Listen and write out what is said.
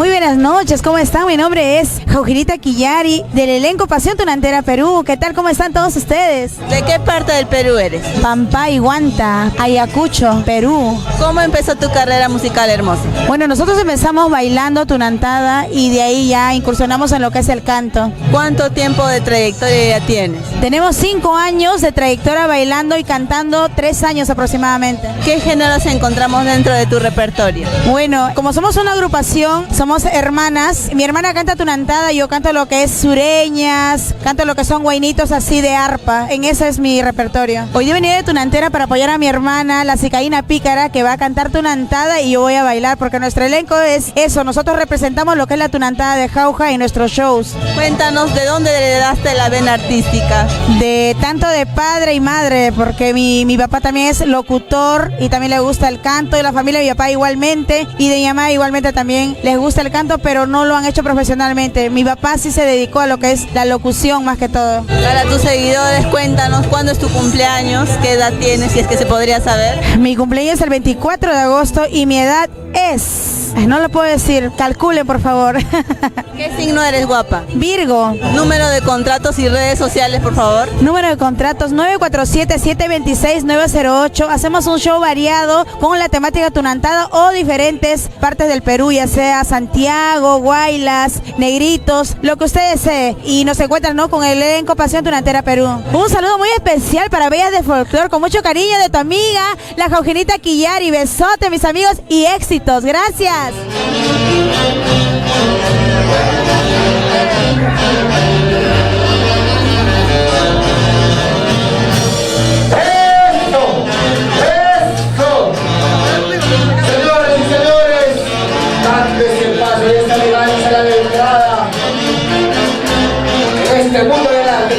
Muy buenas noches, ¿cómo están? Mi nombre es Jaujirita Quillari, del elenco Pasión Tunantera Perú. ¿Qué tal? ¿Cómo están todos ustedes? ¿De qué parte del Perú eres? Pampay, Huanta, Ayacucho, Perú. ¿Cómo empezó tu carrera musical, hermosa? Bueno, nosotros empezamos bailando tunantada y de ahí ya incursionamos en lo que es el canto. ¿Cuánto tiempo de trayectoria ya tienes? Tenemos 5 años de trayectoria bailando y cantando, 3 años aproximadamente. ¿Qué géneros encontramos dentro de tu repertorio? Bueno, como somos una agrupación, somos hermanas. Mi hermana canta tunantada, yo canto lo que es sureñas, canto lo que son guainitos así de arpa. En ese es mi repertorio. Hoy día venía de tunantera para apoyar a mi hermana, la cicaína pícara, que va a cantar tunantada y yo voy a bailar, porque nuestro elenco es eso. Nosotros representamos lo que es la tunantada de Jauja en nuestros shows. Cuéntanos, ¿de dónde heredaste la vena artística? De tanto de padre y madre, porque mi papá también es locutor y también le gusta el canto, y la familia de mi papá igualmente, y de mi mamá igualmente también les gusta el canto, pero no lo han hecho profesionalmente. Mi papá sí se dedicó a lo que es la locución más que todo. Para tus seguidores, cuéntanos, ¿cuándo es tu cumpleaños? ¿Qué edad tienes, si es que se podría saber? Mi cumpleaños es el 24 de agosto y mi edad es... no lo puedo decir, calculen por favor. ¿Qué signo eres, guapa? Virgo. Número de contratos y redes sociales, por favor. Número de contratos 947-726-908. Hacemos un show variado con la temática tunantada o diferentes partes del Perú, ya sea Santiago, Guaylas, Negritos, lo que usted desee. Y nos encuentran, ¿no?, con el elenco Pasión Tunantera Perú. Un saludo muy especial para Bellas de Folclor, con mucho cariño de tu amiga, la Jaujirita Quillari. Besote, mis amigos, y éxitos. Gracias. Señoras y señores, antes el paso de esta elegancia a la entrada en este mundo del arte.